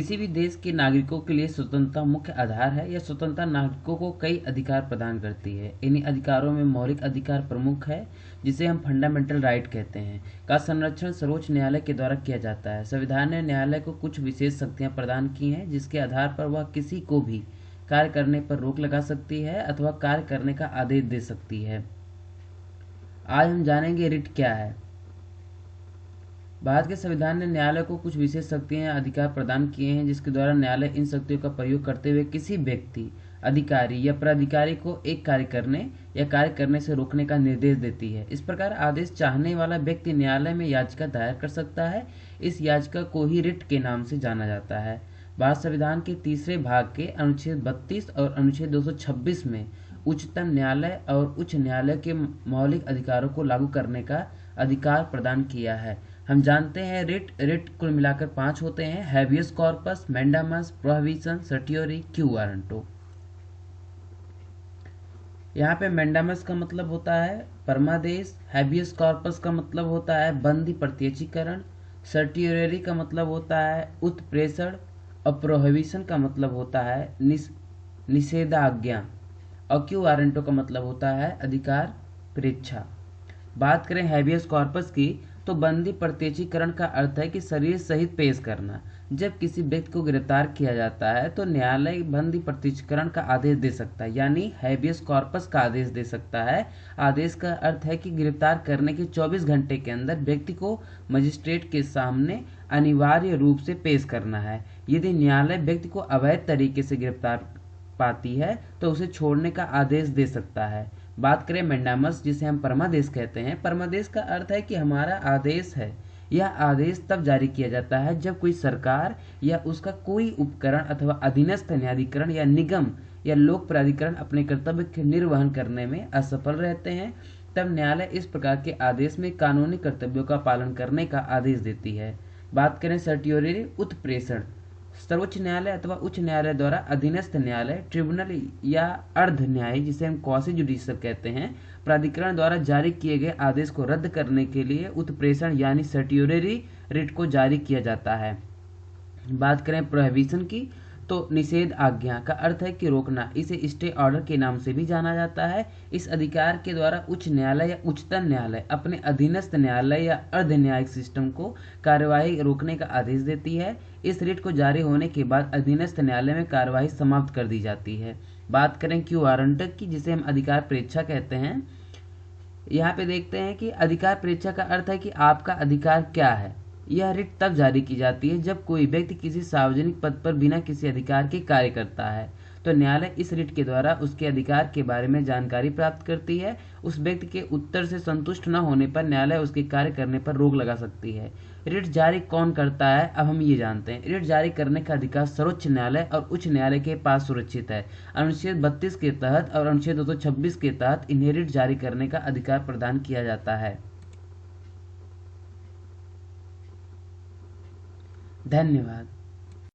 किसी भी देश के नागरिकों के लिए स्वतंत्रता मुख्य आधार है। यह स्वतंत्रता नागरिकों को कई अधिकार प्रदान करती है। इन्हीं अधिकारों में मौलिक अधिकार प्रमुख है, जिसे हम फंडामेंटल राइट कहते हैं, का संरक्षण सर्वोच्च न्यायालय के द्वारा किया जाता है। संविधान ने न्यायालय को कुछ विशेष शक्तियां प्रदान की हैं, जिसके आधार पर वह किसी को भी कार्य करने पर रोक लगा सकती है अथवा कार्य करने का आदेश दे सकती है। आज हम जानेंगे रिट क्या है। भारत के संविधान ने न्यायालय को कुछ विशेष शक्तियां या अधिकार प्रदान किए हैं, जिसके द्वारा न्यायालय इन शक्तियों का प्रयोग करते हुए किसी व्यक्ति, अधिकारी या प्राधिकारी को एक कार्य करने या कार्य करने से रोकने का निर्देश देती है। इस प्रकार आदेश चाहने वाला व्यक्ति न्यायालय में याचिका दायर कर सकता है। इस याचिका को ही रिट के नाम से जाना जाता है। भारत संविधान के तीसरे भाग के अनुच्छेद 32 और अनुच्छेद 226 में उच्चतम न्यायालय और उच्च न्यायालय के मौलिक अधिकारों को लागू करने का अधिकार प्रदान किया है। हम जानते हैं रिट कुल मिलाकर 5 होते हैं: habeas corpus, mandamus, prohibition, certiorari, quo warranto. यहाँ पे मैंडामस का मतलब होता है परमादेश, हैबियस कॉर्पस का मतलब होता है बंदी प्रत्यक्षीकरण, सर्टियोरी का मतलब होता है उत्प्रेषण और प्रोहिबिशन का मतलब होता है निषेधाज्ञा और क्यू वारंटो का मतलब होता है अधिकार परीक्षा। बात करें हैबियस कॉर्पस की, तो बंदी प्रत्यक्षीकरण का अर्थ है कि शरीर सहित पेश करना। जब किसी व्यक्ति को गिरफ्तार किया जाता है तो न्यायालय बंदी प्रत्यक्षीकरण का आदेश दे सकता है, यानी हैबियस कॉर्पस का आदेश दे सकता है। आदेश का अर्थ है कि गिरफ्तार करने के 24 घंटे के अंदर व्यक्ति को मजिस्ट्रेट के सामने अनिवार्य रूप से पेश करना है। यदि न्यायालय व्यक्ति को अवैध तरीके से गिरफ्तार पाती है तो उसे छोड़ने का आदेश दे सकता है। बात करें मैंडामस, जिसे हम परमादेश कहते हैं। परमादेश का अर्थ है कि हमारा आदेश है। यह आदेश तब जारी किया जाता है जब कोई सरकार या उसका कोई उपकरण अथवा अधीनस्थ न्यायाधिकरण या निगम या लोक प्राधिकरण अपने कर्तव्य के निर्वहन करने में असफल रहते हैं। तब न्यायालय इस प्रकार के आदेश में कानूनी कर्तव्यों का पालन करने का आदेश देती है। बात करें सर्टियोरी उत्प्रेषण, सर्वोच्च न्यायालय अथवा उच्च न्यायालय द्वारा अधीनस्थ न्यायालय, ट्रिब्यूनल या अर्ध न्यायिक, जिसे हम क्वासी जुडिशियल कहते हैं, प्राधिकरण द्वारा जारी किए गए आदेश को रद्द करने के लिए उत्प्रेषण यानी सर्टियोरी रिट को जारी किया जाता है। बात करें प्रोहिबिशन की, तो निषेध आज्ञा का अर्थ है कि रोकना। इसे स्टे ऑर्डर के नाम से भी जाना जाता है। इस अधिकार के द्वारा उच्च न्यायालय या उच्चतम न्यायालय अपने अधीनस्थ न्यायालय या अर्ध न्यायिक सिस्टम को कार्यवाही रोकने का आदेश देती है। इस रिट को जारी होने के बाद अधीनस्थ न्यायालय में कार्यवाही समाप्त कर दी जाती है। बात करें क्यू वारंट की, जिसे हम अधिकार परीक्षा कहते हैं। यहाँ पे देखते हैं कि अधिकार परीक्षा का अर्थ है कि आपका अधिकार क्या है। यह रिट तब जारी की जाती है जब कोई व्यक्ति किसी सार्वजनिक पद पर बिना किसी अधिकार के कार्य करता है, तो न्यायालय इस रिट के द्वारा उसके अधिकार के बारे में जानकारी प्राप्त करती है। उस व्यक्ति के उत्तर से संतुष्ट न होने पर न्यायालय उसके कार्य करने पर रोक लगा सकती है। रिट जारी कौन करता है, अब हम ये जानते हैं। रिट जारी करने का अधिकार सर्वोच्च न्यायालय और उच्च न्यायालय के पास सुरक्षित है। अनुच्छेद 32 के तहत और अनुच्छेद 226 के तहत इन्हें रिट जारी करने का अधिकार प्रदान किया जाता है। धन्यवाद।